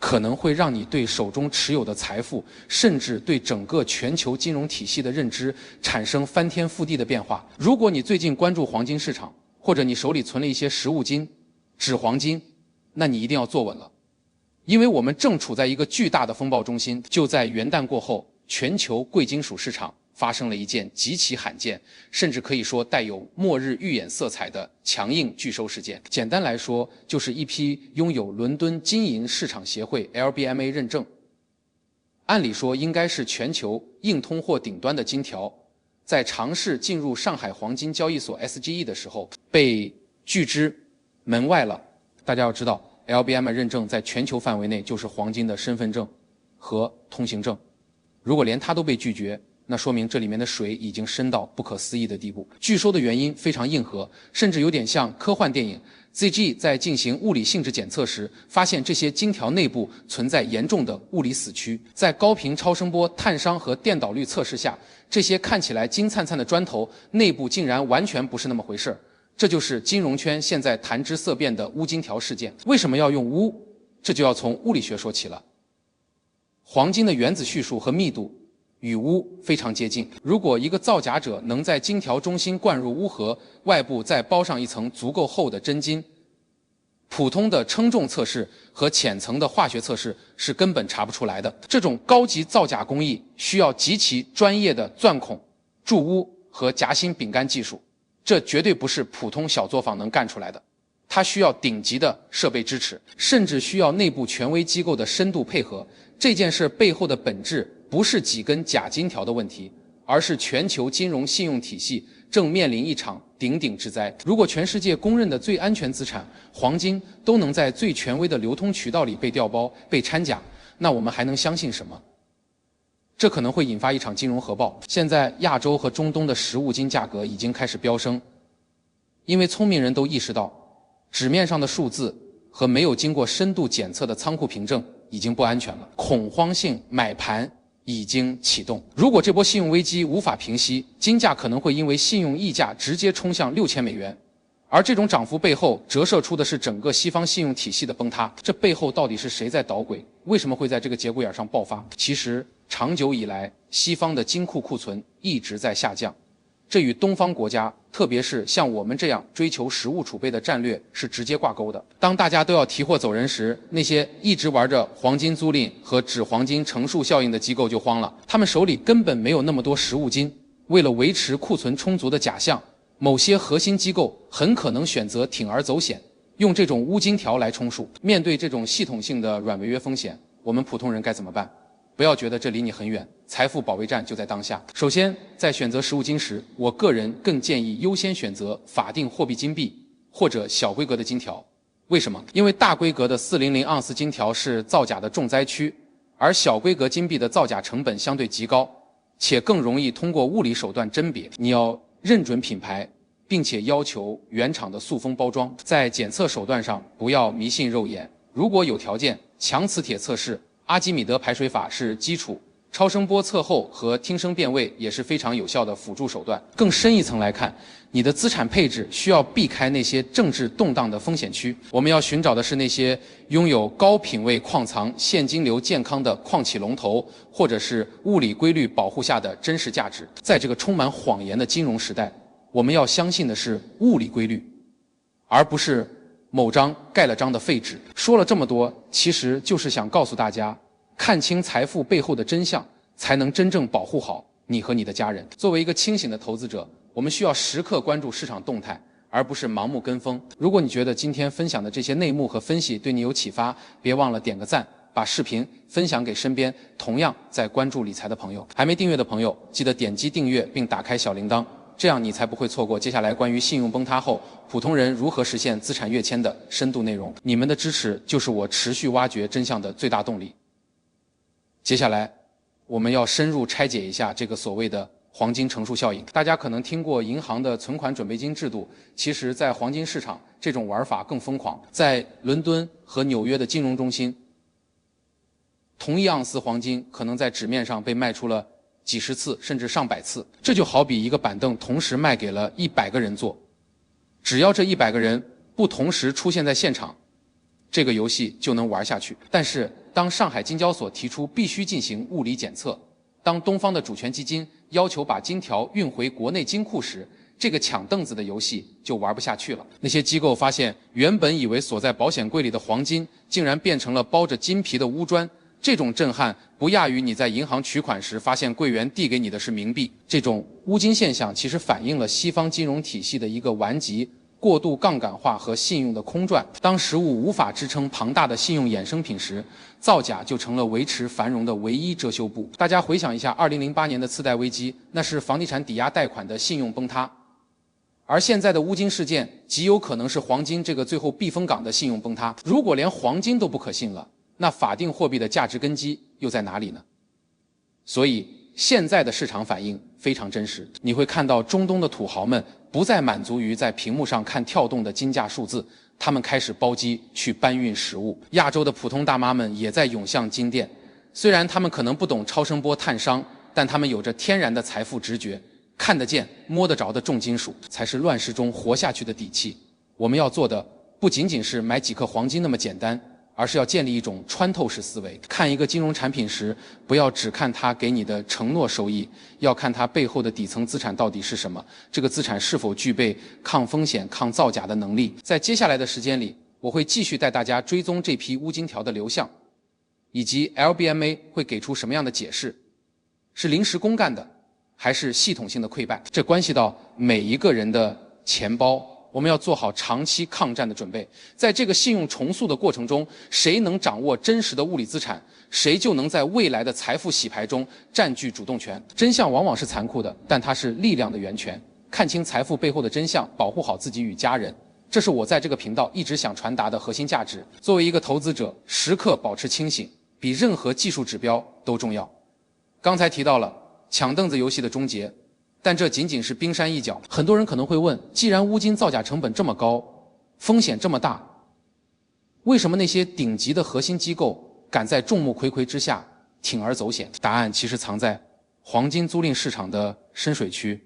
可能会让你对手中持有的财富，甚至对整个全球金融体系的认知产生翻天覆地的变化。如果你最近关注黄金市场，或者你手里存了一些实物金、纸黄金，那你一定要坐稳了，因为我们正处在一个巨大的风暴中心。就在元旦过后，全球贵金属市场发生了一件极其罕见，甚至可以说带有末日预演色彩的强硬拒收事件。简单来说，就是一批拥有伦敦金银市场协会 LBMA 认证，按理说应该是全球硬通货顶端的金条，在尝试进入上海黄金交易所 SGE 的时候被拒之门外了。大家要知道 LBMA 认证在全球范围内就是黄金的身份证和通行证，如果连它都被拒绝，那说明这里面的水已经深到不可思议的地步。拒收的原因非常硬核，甚至有点像科幻电影。ZG 在进行物理性质检测时，发现这些金条内部存在严重的物理死区。在高频超声波探伤和电导率测试下，这些看起来金灿灿的砖头内部竟然完全不是那么回事。这就是金融圈现在谈之色变的钨金条事件。为什么要用钨？这就要从物理学说起了。黄金的原子序数和密度与钨非常接近。如果一个造假者能在金条中心灌入钨核，外部再包上一层足够厚的真金，普通的称重测试和浅层的化学测试是根本查不出来的。这种高级造假工艺需要极其专业的钻孔、注钨和夹心饼干技术，这绝对不是普通小作坊能干出来的。它需要顶级的设备支持，甚至需要内部权威机构的深度配合。这件事背后的本质不是几根假金条的问题，而是全球金融信用体系正面临一场鼎鼎之灾。如果全世界公认的最安全资产黄金都能在最权威的流通渠道里被调包、被掺假，那我们还能相信什么？这可能会引发一场金融核爆。现在亚洲和中东的实物金价格已经开始飙升，因为聪明人都意识到，纸面上的数字和没有经过深度检测的仓库凭证已经不安全了，恐慌性买盘已经启动。如果这波信用危机无法平息，金价可能会因为信用溢价直接冲向$6000，而这种涨幅背后折射出的是整个西方信用体系的崩塌。这背后到底是谁在捣鬼？为什么会在这个节骨眼上爆发？其实长久以来，西方的金库库存一直在下降，这与东方国家，特别是像我们这样追求实物储备的战略是直接挂钩的。当大家都要提货走人时，那些一直玩着黄金租赁和纸黄金乘数效应的机构就慌了，他们手里根本没有那么多实物金。为了维持库存充足的假象，某些核心机构很可能选择铤而走险，用这种钨金条来充数。面对这种系统性的软违约风险，我们普通人该怎么办？不要觉得这离你很远，财富保卫战就在当下。首先，在选择实物金时，我个人更建议优先选择法定货币金币或者小规格的金条。为什么？因为大规格的400盎司金条是造假的重灾区，而小规格金币的造假成本相对极高，且更容易通过物理手段甄别。你要认准品牌，并且要求原厂的塑封包装。在检测手段上，不要迷信肉眼，如果有条件，强磁铁测试、阿基米德排水法是基础，超声波测后和听声辨位也是非常有效的辅助手段。更深一层来看，你的资产配置需要避开那些政治动荡的风险区，我们要寻找的是那些拥有高品位矿藏、现金流健康的矿企龙头，或者是物理规律保护下的真实价值。在这个充满谎言的金融时代，我们要相信的是物理规律，而不是某张盖了章的废纸。说了这么多，其实就是想告诉大家，看清财富背后的真相，才能真正保护好你和你的家人。作为一个清醒的投资者，我们需要时刻关注市场动态，而不是盲目跟风。如果你觉得今天分享的这些内幕和分析对你有启发，别忘了点个赞，把视频分享给身边同样在关注理财的朋友。还没订阅的朋友，记得点击订阅并打开小铃铛，这样你才不会错过接下来关于信用崩塌后普通人如何实现资产跃迁的深度内容。你们的支持就是我持续挖掘真相的最大动力。接下来我们要深入拆解一下这个所谓的黄金乘数效应。大家可能听过银行的存款准备金制度，其实在黄金市场这种玩法更疯狂。在伦敦和纽约的金融中心，同一盎司黄金可能在纸面上被卖出了几十次甚至上百次。这就好比一个板凳同时卖给了100个人坐，只要这100个人不同时出现在现场，这个游戏就能玩下去。但是，当上海金交所提出必须进行物理检测，当东方的主权基金要求把金条运回国内金库时，这个抢凳子的游戏就玩不下去了。那些机构发现，原本以为锁在保险柜里的黄金，竟然变成了包着金皮的钨砖。这种震撼不亚于你在银行取款时发现柜员递给你的是冥币。这种钨金现象其实反映了西方金融体系的一个顽疾、过度杠杆化和信用的空转。当实物无法支撑庞大的信用衍生品时，造假就成了维持繁荣的唯一遮羞布。大家回想一下2008年的次贷危机，那是房地产抵押贷款的信用崩塌。而现在的钨金事件极有可能是黄金这个最后避风港的信用崩塌。如果连黄金都不可信了，那法定货币的价值根基又在哪里呢？所以现在的市场反应非常真实，你会看到中东的土豪们不再满足于在屏幕上看跳动的金价数字，他们开始包机去搬运实物。亚洲的普通大妈们也在涌向金店，虽然他们可能不懂超声波探伤，但他们有着天然的财富直觉，看得见摸得着的重金属才是乱世中活下去的底气。我们要做的不仅仅是买几克黄金那么简单，而是要建立一种穿透式思维。看一个金融产品时，不要只看它给你的承诺收益，要看它背后的底层资产到底是什么，这个资产是否具备抗风险、抗造假的能力。在接下来的时间里，我会继续带大家追踪这批钨金条的流向，以及 LBMA 会给出什么样的解释，是临时公干的，还是系统性的溃败。这关系到每一个人的钱包，我们要做好长期抗战的准备。在这个信用重塑的过程中，谁能掌握真实的物理资产，谁就能在未来的财富洗牌中占据主动权。真相往往是残酷的，但它是力量的源泉。看清财富背后的真相，保护好自己与家人，这是我在这个频道一直想传达的核心价值。作为一个投资者，时刻保持清醒，比任何技术指标都重要。刚才提到了抢凳子游戏的终结，但这仅仅是冰山一角。很多人可能会问，既然钨金造假成本这么高，风险这么大，为什么那些顶级的核心机构敢在众目睽睽之下铤而走险？答案其实藏在黄金租赁市场的深水区。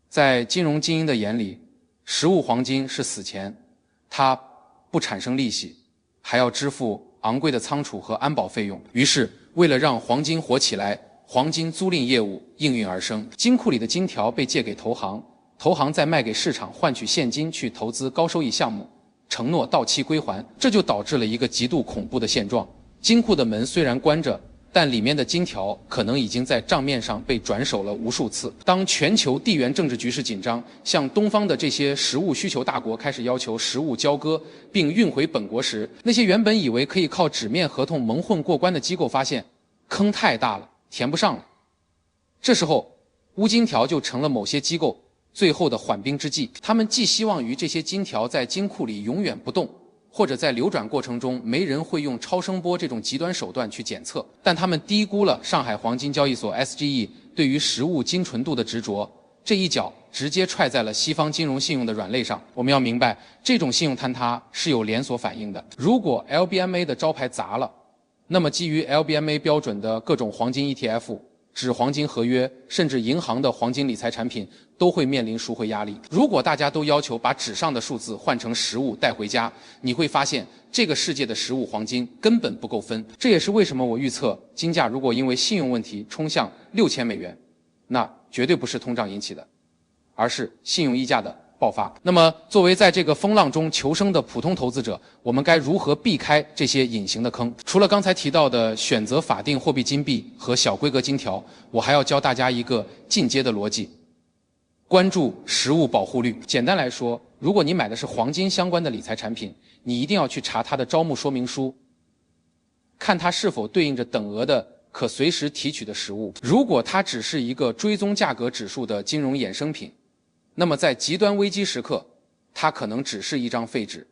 在金融精英的眼里，实物黄金是死钱，它不产生利息，还要支付昂贵的仓储和安保费用。于是为了让黄金火起来，黄金租赁业务应运而生。金库里的金条被借给投行，投行再卖给市场换取现金去投资高收益项目，承诺到期归还。这就导致了一个极度恐怖的现状：金库的门虽然关着，但里面的金条可能已经在账面上被转手了无数次。当全球地缘政治局势紧张，向东方的这些实物需求大国开始要求实物交割并运回本国时，那些原本以为可以靠纸面合同蒙混过关的机构发现坑太大了，填不上了。这时候钨金条就成了某些机构最后的缓兵之计。他们寄希望于这些金条在金库里永远不动，或者在流转过程中没人会用超声波这种极端手段去检测，但他们低估了上海黄金交易所 SGE 对于实物精纯度的执着，这一脚直接踹在了西方金融信用的软肋上。我们要明白，这种信用坍塌是有连锁反应的。如果 LBMA 的招牌砸了，那么基于 LBMA 标准的各种黄金 ETF、纸黄金合约，甚至银行的黄金理财产品都会面临赎回压力。如果大家都要求把纸上的数字换成实物带回家，你会发现这个世界的实物黄金根本不够分。这也是为什么我预测金价如果因为信用问题冲向$6000，那绝对不是通胀引起的，而是信用溢价的爆发。那么作为在这个风浪中求生的普通投资者，我们该如何避开这些隐形的坑？除了刚才提到的选择法定货币金币和小规格金条，我还要教大家一个进阶的逻辑：关注实物保护率。简单来说，如果你买的是黄金相关的理财产品，你一定要去查它的招募说明书，看它是否对应着等额的可随时提取的实物。如果它只是一个追踪价格指数的金融衍生品，那么在极端危机时刻，它可能只是一张废纸。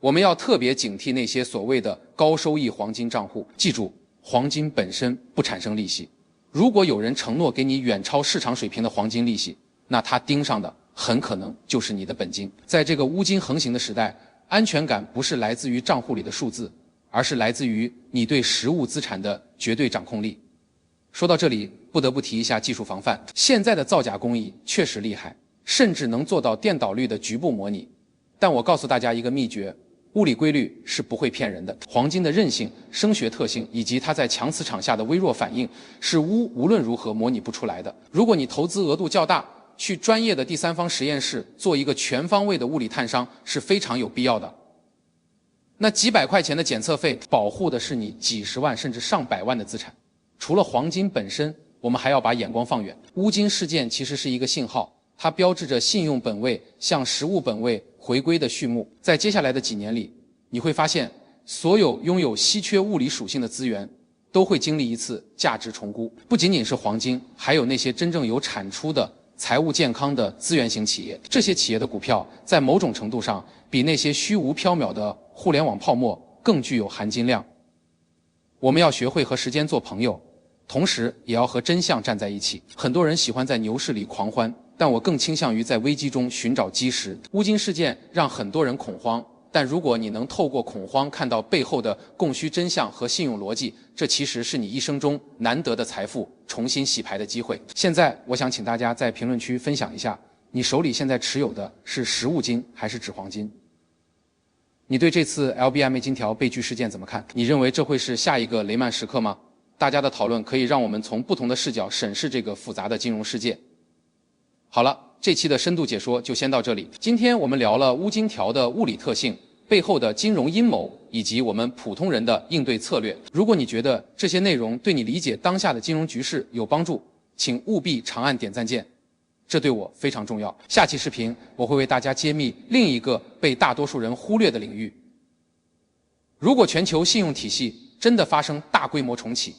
我们要特别警惕那些所谓的高收益黄金账户。记住，黄金本身不产生利息。如果有人承诺给你远超市场水平的黄金利息，那他盯上的很可能就是你的本金。在这个钨金横行的时代，安全感不是来自于账户里的数字，而是来自于你对实物资产的绝对掌控力。说到这里，不得不提一下技术防范。现在的造假工艺确实厉害，甚至能做到电导率的局部模拟。但我告诉大家一个秘诀：物理规律是不会骗人的。黄金的韧性、声学特性以及它在强磁场下的微弱反应，是无论如何模拟不出来的。如果你投资额度较大，去专业的第三方实验室做一个全方位的物理探伤是非常有必要的。那几百块钱的检测费，保护的是你几十万甚至上百万的资产。除了黄金本身，我们还要把眼光放远。乌金事件其实是一个信号，它标志着信用本位向实物本位回归的序幕。在接下来的几年里，你会发现，所有拥有稀缺物理属性的资源都会经历一次价值重估。不仅仅是黄金，还有那些真正有产出的财务健康的资源型企业，这些企业的股票在某种程度上比那些虚无缥缈的互联网泡沫更具有含金量。我们要学会和时间做朋友，同时也要和真相站在一起。很多人喜欢在牛市里狂欢，但我更倾向于在危机中寻找基石。乌金事件让很多人恐慌，但如果你能透过恐慌看到背后的供需真相和信用逻辑，这其实是你一生中难得的财富重新洗牌的机会。现在我想请大家在评论区分享一下，你手里现在持有的是实物金还是纸黄金？你对这次 LBMA 金条被拒事件怎么看？你认为这会是下一个雷曼时刻吗？大家的讨论可以让我们从不同的视角审视这个复杂的金融世界。好了，这期的深度解说就先到这里。今天我们聊了乌金条的物理特性、背后的金融阴谋以及我们普通人的应对策略。如果你觉得这些内容对你理解当下的金融局势有帮助，请务必长按点赞键，这对我非常重要。下期视频我会为大家揭秘另一个被大多数人忽略的领域。如果全球信用体系真的发生大规模重启，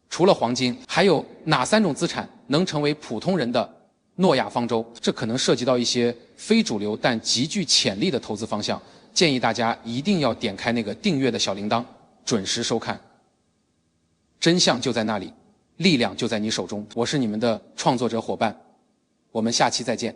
除了黄金，还有哪3种资产能成为普通人的诺亚方舟？这可能涉及到一些非主流但极具潜力的投资方向，建议大家一定要点开那个订阅的小铃铛，准时收看。真相就在那里，力量就在你手中。我是你们的创作者伙伴，我们下期再见。